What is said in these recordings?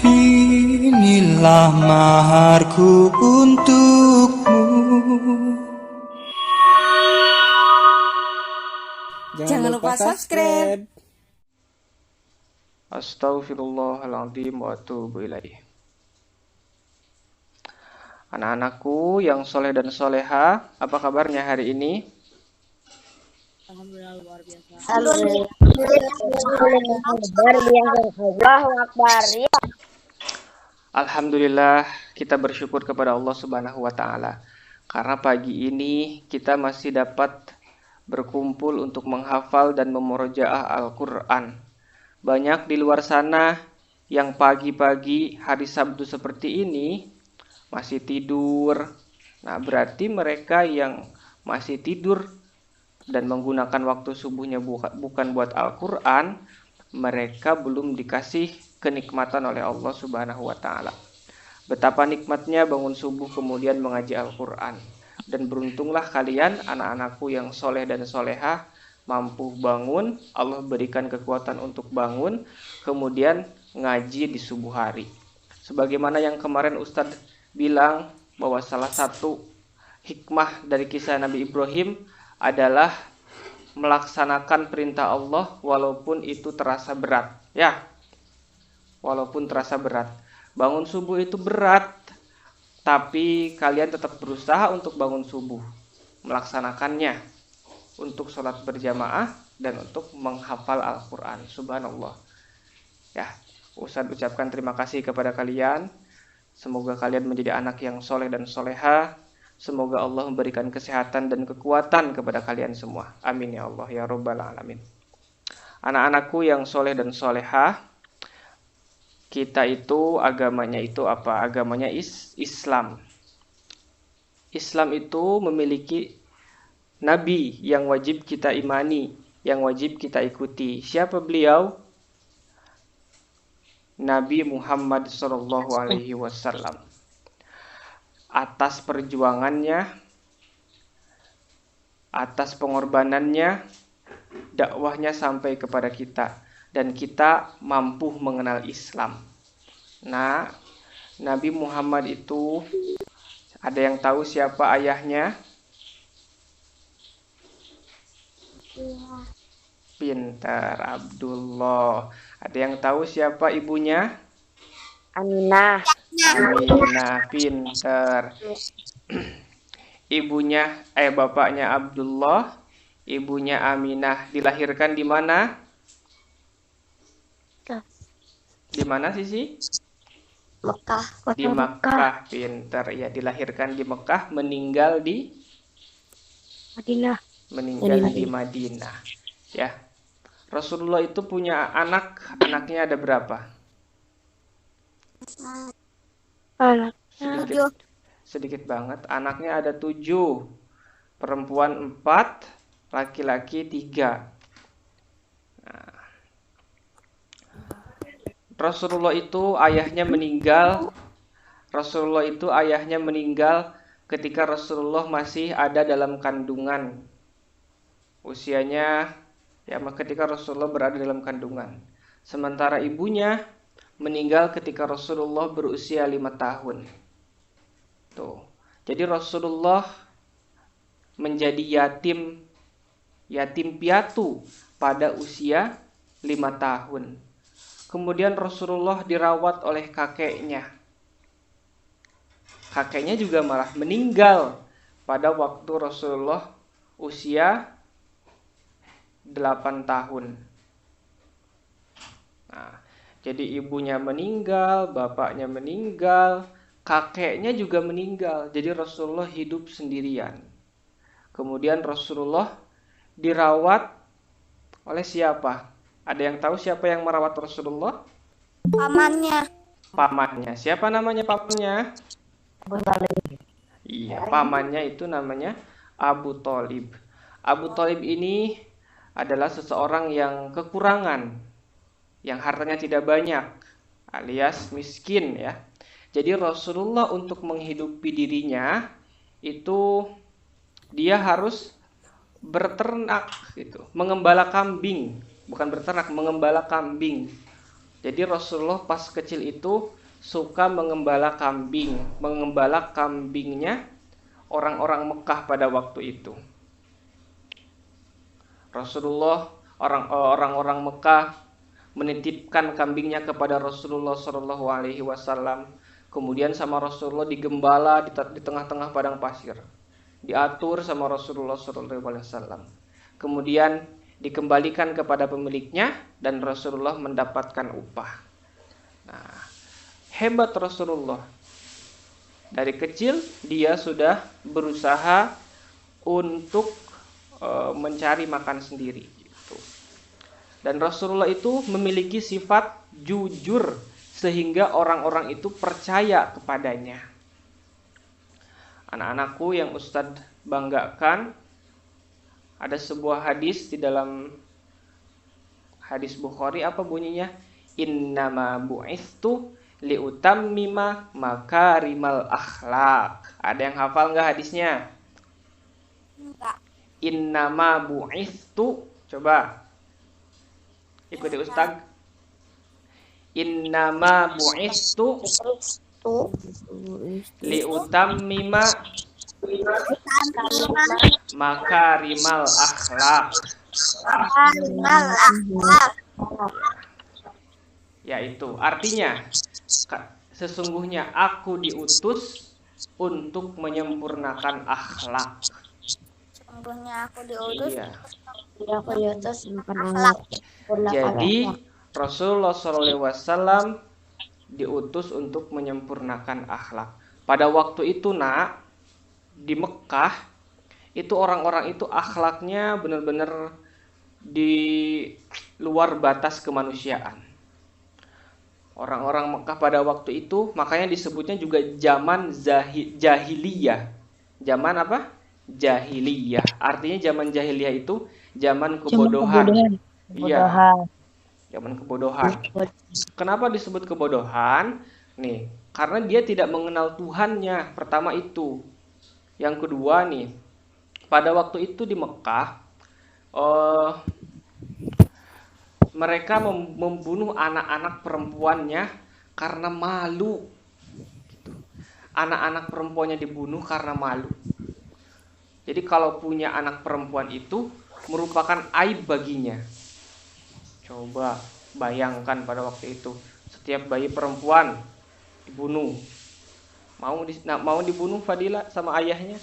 Inilah maharku untukmu. Jangan lupa subscribe. Astaghfirullahaladzim wa atubu ilaih. Anak-anakku yang soleh dan soleha, apa kabarnya hari ini? Alhamdulillah luar biasa. Alhamdulillah luar biasa. Allahu Akbar. Alhamdulillah, kita bersyukur kepada Allah Subhanahu wa Ta'ala, karena pagi ini kita masih dapat berkumpul untuk menghafal dan memurojaah Al-Quran. Banyak di luar sana yang pagi-pagi hari Sabtu seperti ini masih tidur. Nah, berarti mereka yang masih tidur dan menggunakan waktu subuhnya bukan buat Al-Quran, mereka belum dikasih kenikmatan oleh Allah Subhanahu wa Ta'ala. Betapa nikmatnya bangun subuh kemudian mengaji Al-Quran. Dan beruntunglah kalian, anak-anakku yang soleh dan solehah, mampu bangun, Allah berikan kekuatan untuk bangun, kemudian ngaji di subuh hari. Sebagaimana yang kemarin Ustadz bilang bahwa salah satu hikmah dari kisah Nabi Ibrahim adalah melaksanakan perintah Allah walaupun itu terasa berat. Ya, walaupun terasa berat. Bangun subuh itu berat, tapi kalian tetap berusaha untuk bangun subuh, melaksanakannya untuk sholat berjamaah dan untuk menghafal Al-Quran. Subhanallah. Ya, Ustadz ucapkan terima kasih kepada kalian. Semoga kalian menjadi anak yang soleh dan soleha. Semoga Allah memberikan kesehatan dan kekuatan kepada kalian semua. Amin ya Allah ya Rabbal Alamin. Anak-anakku yang soleh dan soleha, kita itu agamanya itu apa? Agamanya Islam. Islam itu memiliki nabi yang wajib kita imani, yang wajib kita ikuti. Siapa beliau? Nabi Muhammad SAW. Atas perjuangannya, atas pengorbanannya, dakwahnya sampai kepada kita, dan kita mampu mengenal Islam. Nah, Nabi Muhammad itu, ada yang tahu siapa ayahnya? Pintar, Abdullah. Ada yang tahu siapa ibunya? Aminah. Aminah, pintar. Bapaknya Abdullah, ibunya Aminah dilahirkan di mana? Di mana Sisi? Mekah. Di Mekah, pintar. Ya, dilahirkan di Mekah, meninggal di Madinah. meninggal di Madinah. Ya. Rasulullah itu punya anaknya ada berapa? Sedikit banget. Anaknya ada 7, perempuan 4, laki-laki 3. Nah, Rasulullah itu ayahnya meninggal ketika Rasulullah masih ada dalam kandungan. Usianya ketika Rasulullah berada dalam kandungan. Sementara ibunya meninggal ketika Rasulullah berusia 5 tahun. Tuh. Jadi Rasulullah menjadi yatim piatu pada usia 5 tahun. Kemudian Rasulullah dirawat oleh kakeknya. Kakeknya juga malah meninggal pada waktu Rasulullah usia 8 tahun. Nah, jadi ibunya meninggal, bapaknya meninggal, kakeknya juga meninggal. Jadi Rasulullah hidup sendirian. Kemudian Rasulullah dirawat oleh siapa? Ada yang tahu siapa yang merawat Rasulullah? Pamannya. Pamannya. Siapa namanya pamannya? Abu Talib. Iya, pamannya itu namanya Abu Talib. Abu Talib ini adalah seseorang yang kekurangan, yang hartanya tidak banyak, alias miskin ya. Jadi Rasulullah untuk menghidupi dirinya itu dia harus berternak gitu, mengembala kambing, bukan berternak, mengembala kambing Jadi Rasulullah pas kecil itu suka mengembala kambing, mengembala kambingnya orang-orang Mekah pada waktu itu. Rasulullah, orang-orang Mekah menitipkan kambingnya kepada Rasulullah Shallallahu Alaihi Wasallam. Kemudian sama Rasulullah digembala di tengah-tengah padang pasir, diatur sama Rasulullah Shallallahu Alaihi Wasallam. Kemudian dikembalikan kepada pemiliknya dan Rasulullah mendapatkan upah. Nah, hebat Rasulullah. Dari kecil dia sudah berusaha untuk mencari makan sendiri. Gitu. Dan Rasulullah itu memiliki sifat jujur sehingga orang-orang itu percaya kepadanya. Anak-anakku yang Ustadz banggakan, ada sebuah hadis di dalam hadis Bukhari, apa bunyinya? Innama bu'itstu liutammima makarimal akhlak. Ada yang hafal nggak hadisnya? Enggak. Innama bu'itstu. Coba ikuti Ustaz. Innama bu'itstu Tuh. liutammima makarimal akhlak. Yaitu artinya sesungguhnya aku diutus untuk menyempurnakan akhlak. Sesungguhnya aku diutus. Iya. Aku diutus akhlak. Jadi Rasulullah SAW diutus untuk menyempurnakan akhlak. Pada waktu itu nak, di Mekah itu orang-orang itu akhlaknya benar-benar di luar batas kemanusiaan. Orang-orang Mekah pada waktu itu makanya disebutnya juga zaman jahiliyah. Zaman apa? Jahiliyah. Artinya zaman jahiliyah itu zaman kebodohan. Iya. Zaman kebodohan. Kenapa disebut kebodohan? Nih, karena dia tidak mengenal Tuhannya. Pertama itu. Yang kedua nih, pada waktu itu di Mekah, mereka membunuh anak-anak perempuannya karena malu. Anak-anak perempuannya dibunuh karena malu. Jadi kalau punya anak perempuan itu merupakan aib baginya. Coba bayangkan pada waktu itu, setiap bayi perempuan dibunuh. Mau dibunuh Fadila sama ayahnya?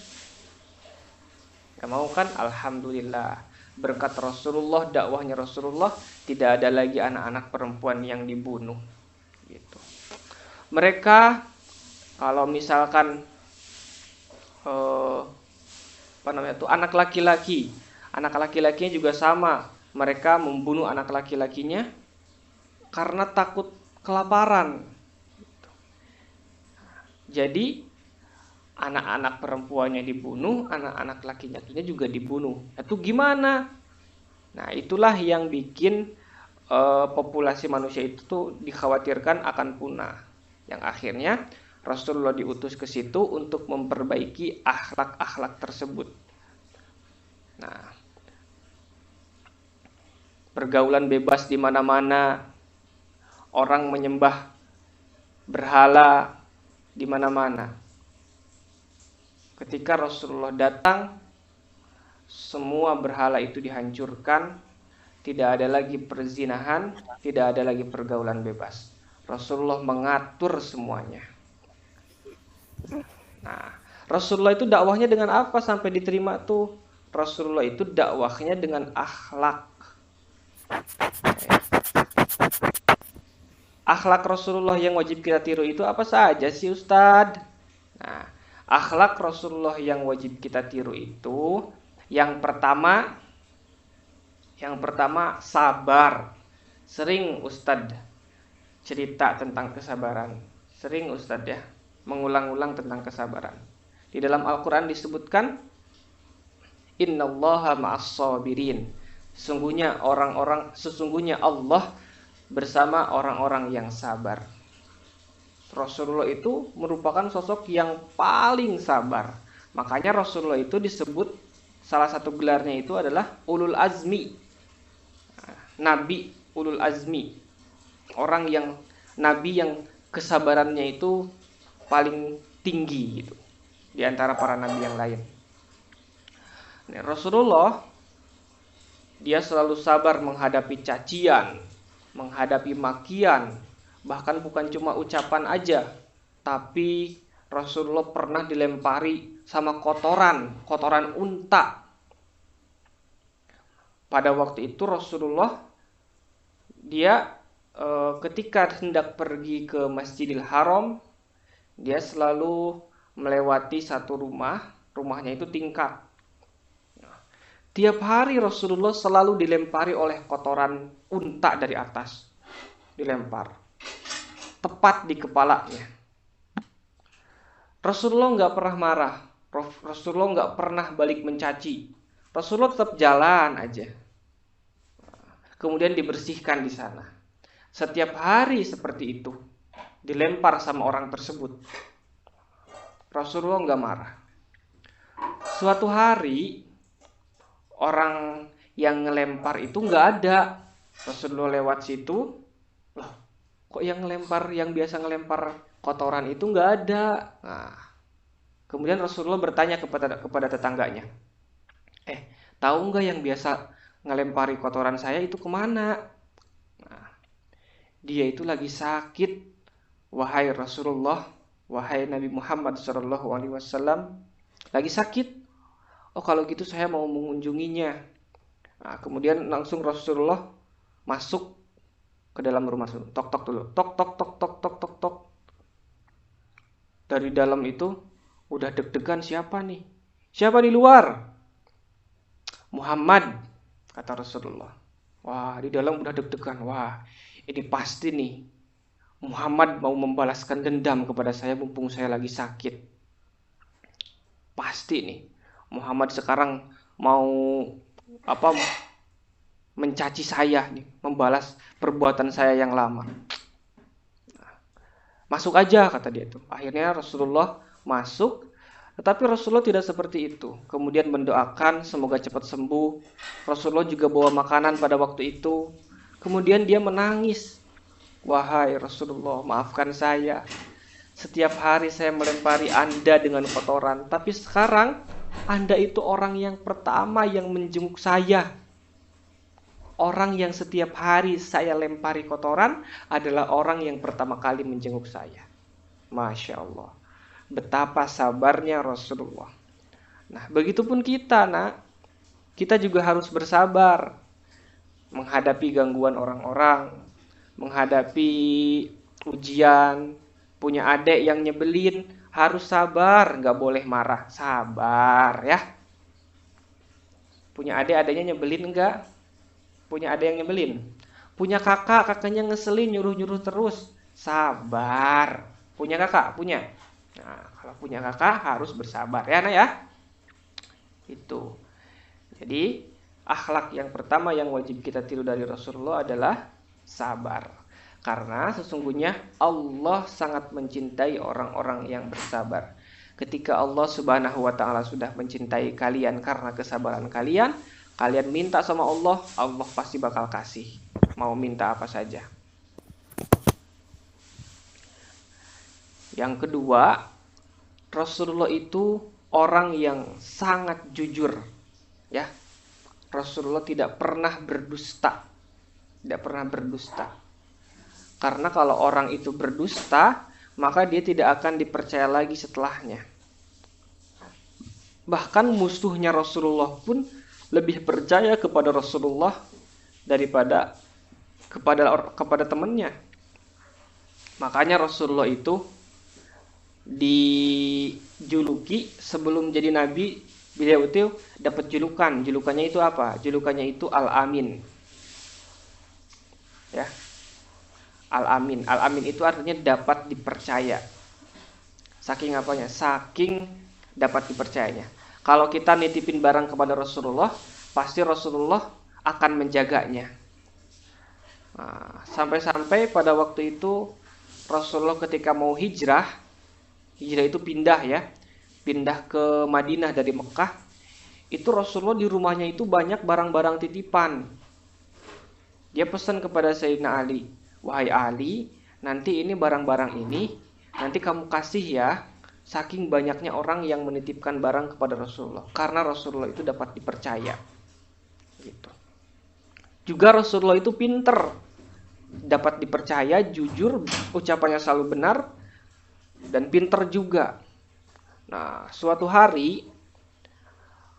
Gak mau kan? Alhamdulillah. Berkat Rasulullah, dakwahnya Rasulullah, tidak ada lagi anak-anak perempuan yang dibunuh. Gitu. Mereka kalau misalkan anak laki-lakinya juga sama. Mereka membunuh anak laki-lakinya karena takut kelaparan. Jadi anak-anak perempuannya dibunuh, anak-anak laki-lakinya juga dibunuh. Itu gimana? Nah, itulah yang bikin populasi manusia itu tuh dikhawatirkan akan punah. Yang akhirnya Rasulullah diutus ke situ untuk memperbaiki akhlak-akhlak tersebut. Nah, pergaulan bebas di mana-mana, orang menyembah berhala di mana-mana. Ketika Rasulullah datang, semua berhala itu dihancurkan, tidak ada lagi perzinahan, tidak ada lagi pergaulan bebas. Rasulullah mengatur semuanya. Nah, Rasulullah itu dakwahnya dengan apa sampai diterima tuh? Rasulullah itu dakwahnya dengan akhlak. Akhlak Rasulullah yang wajib kita tiru itu apa saja sih Ustadz? Nah, akhlak Rasulullah yang wajib kita tiru itu yang pertama sabar. Sering Ustadz cerita tentang kesabaran. Sering Ustadz ya mengulang-ulang tentang kesabaran. Di dalam Al-Quran disebutkan Innallaha ma'as-sabirin. Sesungguhnya Allah bersama orang-orang yang sabar. Rasulullah itu merupakan sosok yang paling sabar. Makanya Rasulullah itu disebut, salah satu gelarnya itu adalah ulul azmi. Nabi ulul azmi. orang yang nabi yang kesabarannya itu paling tinggi gitu di antara para nabi yang lain. Nah, Rasulullah dia selalu sabar menghadapi cacian, menghadapi makian, bahkan bukan cuma ucapan aja, tapi Rasulullah pernah dilempari sama kotoran unta. Pada waktu itu Rasulullah dia ketika hendak pergi ke Masjidil Haram, dia selalu melewati satu rumahnya itu tingkat. Tiap hari Rasulullah selalu dilempari oleh kotoran unta dari atas, dilempar tepat di kepalanya. Rasulullah nggak pernah marah, Rasulullah nggak pernah balik mencaci, Rasulullah tetap jalan aja. Kemudian dibersihkan di sana. Setiap hari seperti itu, dilempar sama orang tersebut. Rasulullah nggak marah. Suatu hari orang yang ngelempar itu nggak ada. Rasulullah lewat situ, loh, kok yang ngelempar, yang biasa ngelempar kotoran itu nggak ada. Nah, kemudian Rasulullah bertanya kepada tetangganya, tahu nggak yang biasa ngelempari kotoran saya itu kemana? Nah, dia itu lagi sakit, wahai Rasulullah, wahai Nabi Muhammad SAW, lagi sakit. Oh, kalau gitu saya mau mengunjunginya. Nah, kemudian langsung Rasulullah masuk ke dalam rumah. Tok tok dulu, tok tok tok tok tok tok tok. Dari dalam itu udah deg-degan, siapa nih? Siapa di luar? Muhammad, kata Rasulullah. Wah, di dalam udah deg-degan. Wah, ini pasti nih Muhammad mau membalaskan dendam kepada saya mumpung saya lagi sakit. Pasti nih Muhammad sekarang mau mencaci saya nih, membalas perbuatan saya yang lama. Masuk aja, kata dia itu. Akhirnya Rasulullah masuk, tetapi Rasulullah tidak seperti itu. Kemudian mendoakan semoga cepat sembuh. Rasulullah juga bawa makanan pada waktu itu. Kemudian dia menangis. Wahai Rasulullah, maafkan saya. Setiap hari saya melempari Anda dengan kotoran, tapi sekarang Anda itu orang yang pertama yang menjenguk saya. Orang yang setiap hari saya lempari kotoran adalah orang yang pertama kali menjenguk saya. Masya Allah. Betapa sabarnya Rasulullah. Nah, begitupun kita, nak. Kita juga harus bersabar menghadapi gangguan orang-orang, menghadapi ujian. Punya adik yang nyebelin, harus sabar, nggak boleh marah. Sabar ya. Punya adiknya nyebelin nggak? Punya adik yang nyebelin. Punya kakaknya ngeselin, nyuruh-nyuruh terus. Sabar. Punya kakak? Punya. Nah, kalau punya kakak harus bersabar ya, nak ya. Itu. Jadi, akhlak yang pertama yang wajib kita tiru dari Rasulullah adalah sabar. Karena sesungguhnya Allah sangat mencintai orang-orang yang bersabar. Ketika Allah Subhanahu wa taala sudah mencintai kalian karena kesabaran kalian, kalian minta sama Allah, Allah pasti bakal kasih. Mau minta apa saja. Yang kedua, Rasulullah itu orang yang sangat jujur. Ya. Rasulullah tidak pernah berdusta. Tidak pernah berdusta. Karena kalau orang itu berdusta, maka dia tidak akan dipercaya lagi setelahnya. Bahkan musuhnya Rasulullah pun lebih percaya kepada Rasulullah daripada kepada temannya. Makanya Rasulullah itu dijuluki sebelum jadi nabi, beliau itu dapat julukan. Julukannya itu apa? Julukannya itu Al-Amin. Ya. Al-Amin. Al-Amin itu artinya dapat dipercaya. Saking apanya? Saking dapat dipercayanya. Kalau kita nitipin barang kepada Rasulullah, pasti Rasulullah akan menjaganya. Nah, sampai-sampai pada waktu itu Rasulullah ketika mau hijrah itu pindah ya, pindah ke Madinah dari Mekah. Itu Rasulullah di rumahnya itu banyak barang-barang titipan. Dia pesan kepada Sayyidina Ali, wahai Ali, nanti ini barang-barang ini nanti kamu kasih ya, saking banyaknya orang yang menitipkan barang kepada Rasulullah, karena Rasulullah itu dapat dipercaya gitu. Juga Rasulullah itu pinter, dapat dipercaya, jujur, ucapannya selalu benar, dan pinter juga. Nah, suatu hari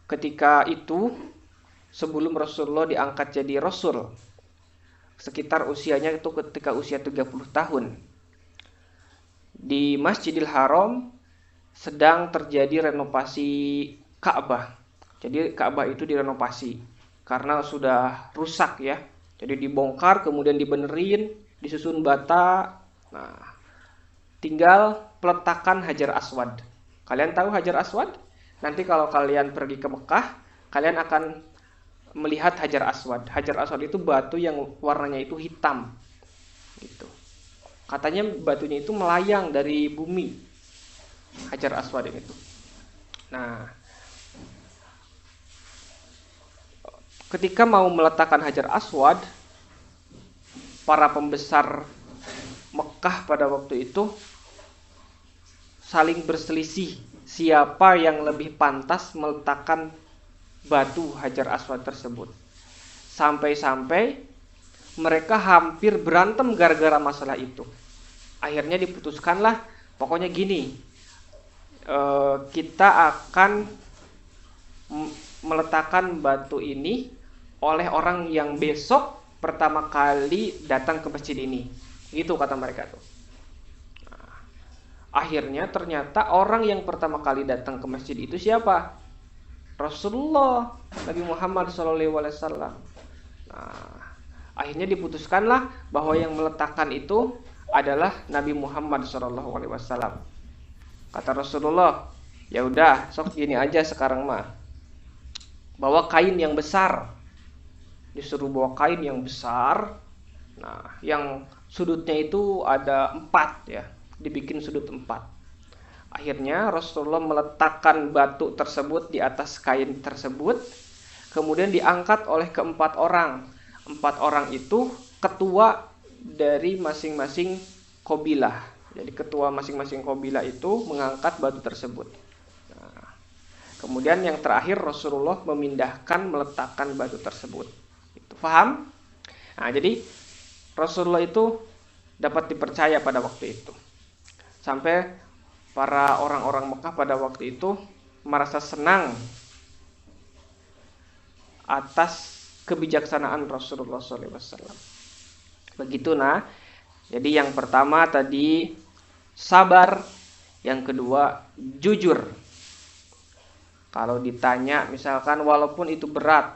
ketika itu, sebelum Rasulullah diangkat jadi Rasul, sekitar usianya itu ketika usia 30 tahun, di Masjidil Haram sedang terjadi renovasi Ka'bah. Jadi Ka'bah itu direnovasi karena sudah rusak ya. Jadi dibongkar, kemudian dibenerin, disusun bata. Nah, tinggal peletakan Hajar Aswad. Kalian tahu Hajar Aswad? Nanti kalau kalian pergi ke Mekah, kalian akan melihat Hajar Aswad. Hajar Aswad itu batu yang warnanya itu hitam. Gitu. Katanya batunya itu melayang dari bumi. Hajar Aswad itu. Nah, ketika mau meletakkan Hajar Aswad, para pembesar Mekah pada waktu itu saling berselisih siapa yang lebih pantas meletakkan batu Hajar Aswad tersebut. Sampai-sampai mereka hampir berantem gara-gara masalah itu. Akhirnya diputuskanlah, pokoknya gini, kita akan meletakkan batu ini oleh orang yang besok pertama kali datang ke masjid ini. Gitu kata mereka tuh. Nah, akhirnya ternyata orang yang pertama kali datang ke masjid itu siapa? Rasulullah, Nabi Muhammad SAW. Nah, akhirnya diputuskanlah bahwa yang meletakkan itu adalah Nabi Muhammad SAW. Kata Rasulullah, ya udah, sok gini aja sekarang mah. Bawa kain yang besar. Disuruh bawa kain yang besar. Nah, yang sudutnya itu ada 4 ya, dibikin sudut 4. Akhirnya Rasulullah meletakkan batu tersebut di atas kain tersebut, kemudian diangkat oleh keempat orang. 4 orang itu ketua dari masing-masing qabilah. Jadi ketua masing-masing qabilah itu mengangkat batu tersebut. Nah, kemudian yang terakhir Rasulullah memindahkan, meletakkan batu tersebut. Itu paham? Nah, jadi Rasulullah itu dapat dipercaya pada waktu itu. Sampai para orang-orang Mekah pada waktu itu merasa senang atas kebijaksanaan Rasulullah SAW. Begitu nah. Jadi yang pertama tadi sabar, yang kedua jujur. Kalau ditanya misalkan walaupun itu berat,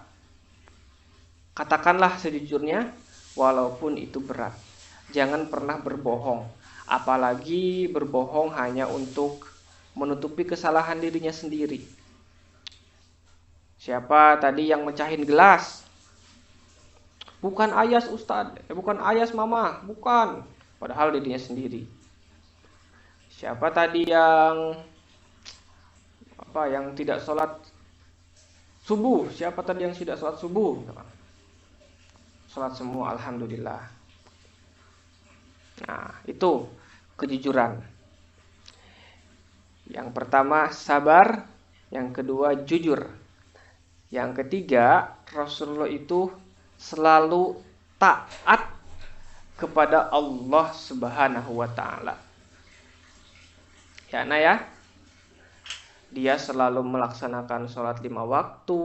katakanlah sejujurnya walaupun itu berat. Jangan pernah berbohong, apalagi berbohong hanya untuk menutupi kesalahan dirinya sendiri. Siapa tadi yang mecahin gelas? Bukan ayas Ustadz, bukan ayas mama, bukan. Padahal dirinya sendiri. Siapa tadi yang tidak sholat subuh? Siapa tadi yang tidak sholat subuh? Sholat semua, alhamdulillah. Nah, itu kejujuran. Yang pertama sabar, yang kedua jujur. Yang ketiga, Rasulullah itu selalu taat kepada Allah Subhanahu wa taala. Ya, nah ya. Dia selalu melaksanakan sholat 5 waktu.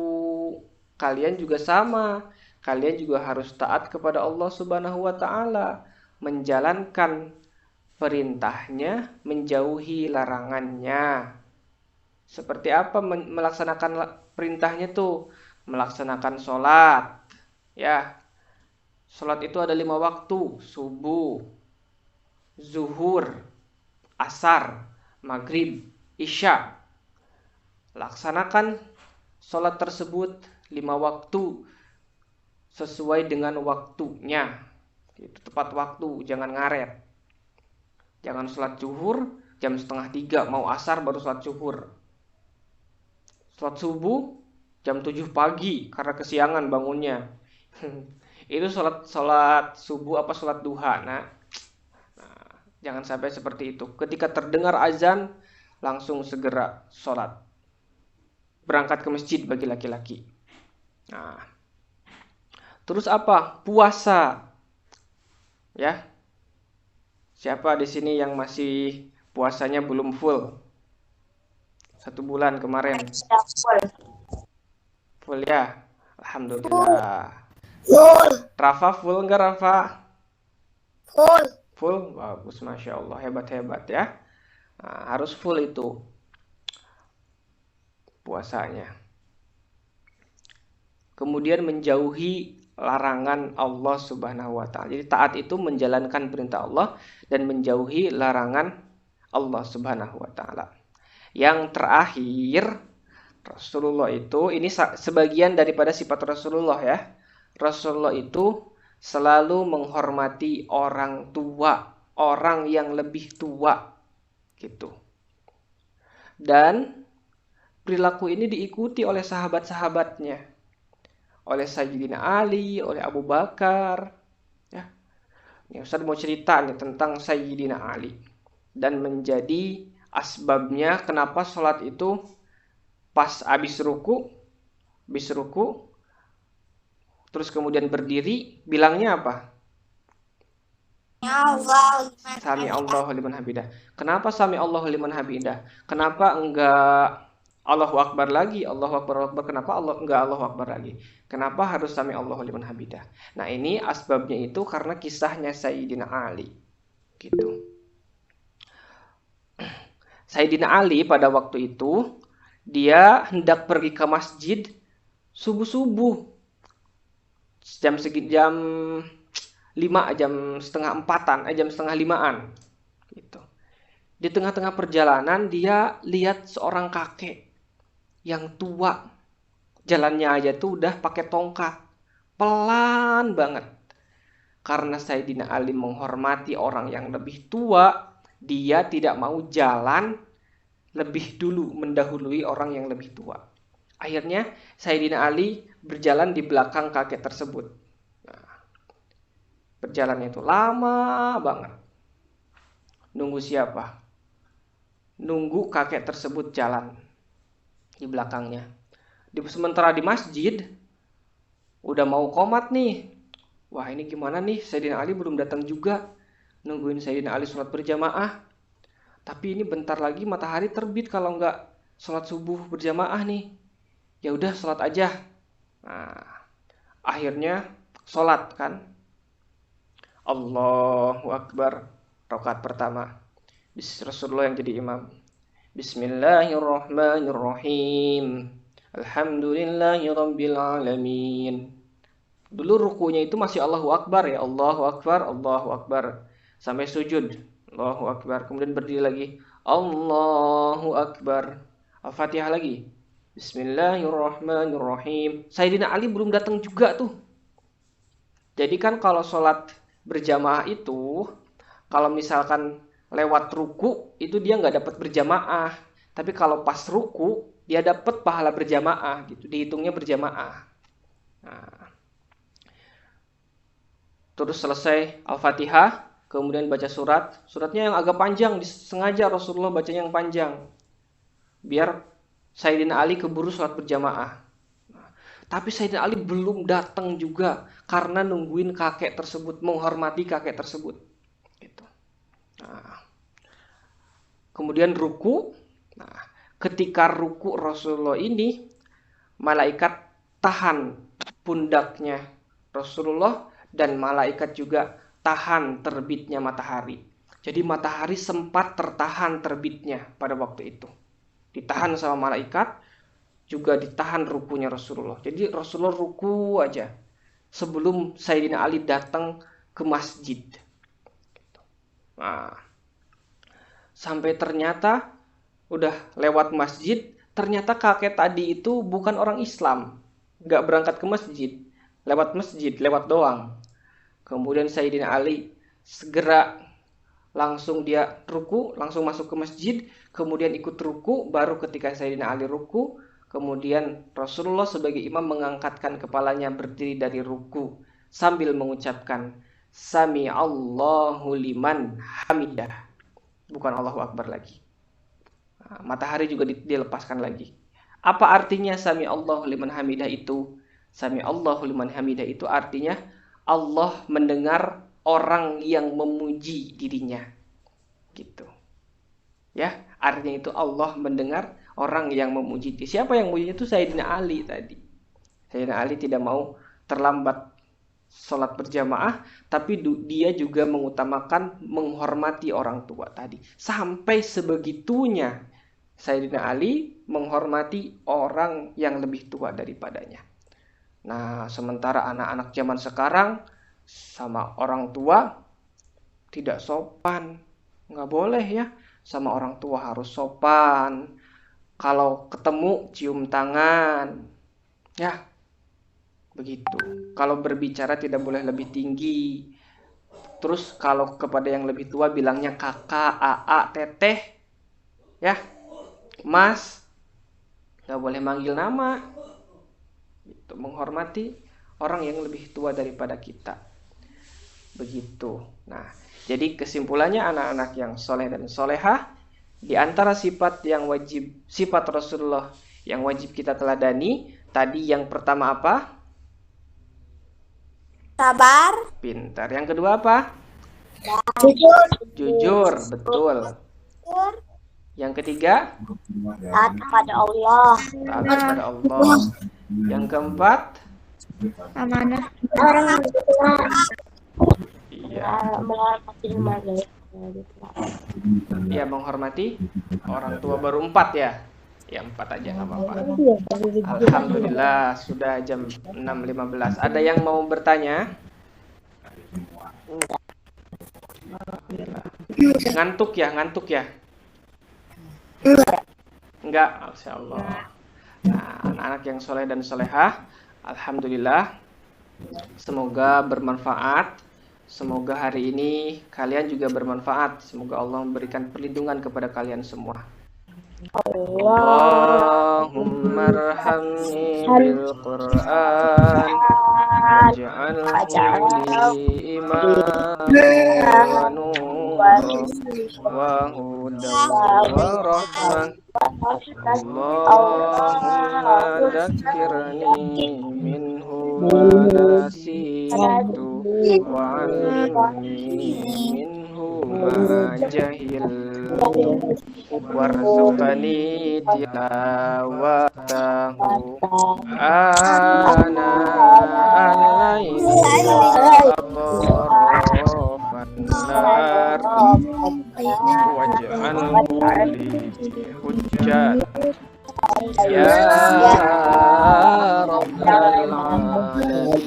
Kalian juga sama. Kalian juga harus taat kepada Allah Subhanahu wa taala, menjalankan perintahnya, menjauhi larangannya. Seperti apa melaksanakan perintahnya tuh? Melaksanakan sholat. Ya, sholat itu ada 5 waktu: subuh, zuhur, asar, maghrib, isya. Laksanakan sholat tersebut 5 waktu sesuai dengan waktunya. Itu tepat waktu, jangan ngaret. Jangan sholat zuhur jam 2:30, mau asar baru sholat zuhur. Sholat subuh jam 7 pagi karena kesiangan bangunnya. Itu sholat subuh apa sholat duha. Nah, jangan sampai seperti itu. Ketika terdengar azan, langsung segera sholat. Berangkat ke masjid bagi laki-laki. Nah, terus apa? Puasa. Ya. Siapa di sini yang masih puasanya belum full? 1 bulan kemarin. Sudah full. Full ya? Alhamdulillah. Full. Rafa full enggak Rafa? Full. Full? Bagus, Masya Allah. Hebat-hebat ya. Nah, harus full itu puasanya. Kemudian menjauhi larangan Allah Subhanahu wa Ta'ala. Jadi taat itu menjalankan perintah Allah dan menjauhi larangan Allah Subhanahu wa Ta'ala. Yang terakhir, Rasulullah itu, ini sebagian daripada sifat Rasulullah ya. Rasulullah itu selalu menghormati orang tua, orang yang lebih tua gitu. Dan perilaku ini diikuti oleh sahabat-sahabatnya. Oleh Sayyidina Ali, oleh Abu Bakar. Ya. Ini Ustaz mau cerita nih tentang Sayyidina Ali. Dan menjadi asbabnya kenapa sholat itu pas habis ruku, terus kemudian berdiri, bilangnya apa? Sami Allahu liman hamidah. Kenapa sami Allahu liman hamidah? Kenapa enggak Allahu Akbar lagi? Allahu Akbar, kenapa enggak Allahu Akbar lagi? Kenapa harus sami Allahu liman hamidah? Nah, ini asbabnya itu karena kisahnya Sayyidina Ali. Gitu. Sayyidina Ali pada waktu itu dia hendak pergi ke masjid subuh-subuh. Jam 5, jam setengah 4-an, jam setengah 5-an. Gitu. Di tengah-tengah perjalanan dia lihat seorang kakek yang tua. Jalannya aja tuh udah pakai tongkat. Pelan banget. Karena Sayyidina Ali menghormati orang yang lebih tua, dia tidak mau jalan lebih dulu, mendahului orang yang lebih tua. Akhirnya Sayyidina Ali berjalan di belakang kakek tersebut. Nah, berjalannya itu lama banget. Nunggu siapa? Nunggu kakek tersebut jalan di belakangnya. Sementara di masjid udah mau qomat nih. Wah, ini gimana nih? Sayyidina Ali belum datang juga. Nungguin Sayyidina Ali sholat berjamaah. Tapi ini bentar lagi matahari terbit kalau nggak sholat subuh berjamaah nih. Ya udah sholat aja. Nah, akhirnya sholat kan. Allahu Akbar. Rakaat pertama. Rasulullah yang jadi imam. Bismillahirrahmanirrahim. Alhamdulillahirabbil alamin. Dulu rukunya itu masih Allahu Akbar ya. Allahu Akbar, Allahu Akbar. Sampai sujud. Allahu Akbar. Kemudian berdiri lagi. Allahu Akbar. Al-Fatihah lagi. Bismillahirrahmanirrahim. Sayyidina Ali belum datang juga tuh. Jadi kan kalau sholat berjamaah itu, kalau misalkan lewat ruku, itu dia nggak dapat berjamaah. Tapi kalau pas ruku, dia dapat pahala berjamaah gitu. Dihitungnya berjamaah. Nah. Terus selesai Al-Fatihah, kemudian baca surat. Suratnya yang agak panjang, sengaja Rasulullah bacanya yang panjang. Biar Sayyidina Ali keburu sholat berjamaah. Nah, tapi Sayyidina Ali belum datang juga karena nungguin kakek tersebut, menghormati kakek tersebut. Gitu. Nah, kemudian ruku. Nah, ketika ruku Rasulullah ini, malaikat tahan pundaknya Rasulullah. Dan malaikat juga tahan terbitnya matahari. Jadi matahari sempat tertahan terbitnya pada waktu itu. Ditahan sama malaikat, juga ditahan rukunya Rasulullah. Jadi Rasulullah ruku aja sebelum Sayyidina Ali datang ke masjid. Nah, sampai ternyata udah lewat masjid, ternyata kakek tadi itu bukan orang Islam. Gak berangkat ke masjid. Lewat masjid, lewat doang. Kemudian Sayyidina Ali segera langsung dia ruku, langsung masuk ke masjid, kemudian ikut ruku, baru ketika Sayyidina Ali ruku, kemudian Rasulullah sebagai imam mengangkatkan kepalanya berdiri dari ruku sambil mengucapkan Sami Allahu liman hamidah. Bukan Allahu Akbar lagi. Nah, matahari juga dilepaskan lagi. Apa artinya Sami Allahu liman hamidah itu? Sami Allahu liman hamidah itu artinya Allah mendengar orang yang memuji dirinya. Gitu. Ya, artinya itu Allah mendengar orang yang memuji. Siapa yang memuji itu? Sayyidina Ali tadi. Sayyidina Ali tidak mau terlambat sholat berjamaah, tapi dia juga mengutamakan menghormati orang tua tadi. Sampai sebegitunya Sayyidina Ali menghormati orang yang lebih tua daripadanya. Nah, sementara anak-anak zaman sekarang sama orang tua tidak sopan. Nggak boleh ya, sama orang tua harus sopan. Kalau ketemu cium tangan. Ya, begitu. Kalau berbicara tidak boleh lebih tinggi. Terus kalau kepada yang lebih tua bilangnya kakak, aa, teteh. Ya, mas. Nggak boleh manggil nama. Gitu. Menghormati orang yang lebih tua daripada kita. Begitu. Nah, jadi kesimpulannya anak-anak yang soleh dan solehah, di antara sifat yang wajib, sifat Rasulullah yang wajib kita teladani, tadi yang pertama apa? Sabar. Pintar. Yang kedua apa? Jujur. Jujur, betul. Yang ketiga? Taat kepada Allah. Taat kepada Allah. Yang keempat? Amanah. Orang Iya. Ya, menghormati orang tua baru 4 ya. Ya 4 aja nggak apa-apa. Alhamdulillah sudah jam 6.15. Ada yang mau bertanya? Ngantuk ya, ngantuk ya? Enggak, Masya Allah. Nah, anak-anak yang soleh dan solehah, alhamdulillah, semoga bermanfaat. Semoga hari ini kalian juga bermanfaat. Semoga Allah memberikan perlindungan kepada kalian semua. Allahumma arhamni bil Qur'an waj'alhu li imaman wa hudan wa rahmah. Allahumma dzakkirni minhu ma nasitu wa 'allimni minhu ma jahiltu warzuqni tilawatahu ana al-laili wa atrafan nar waj'alhu li hujjat ya rabbal alamin.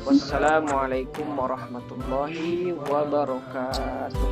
Wassalamualaikum warahmatullahi wabarakatuh.